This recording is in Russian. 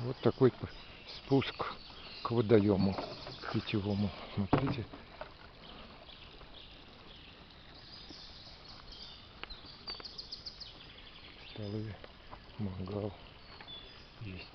Вот такой спуск к водоему питьевому. Смотрите. Столы, мангал есть.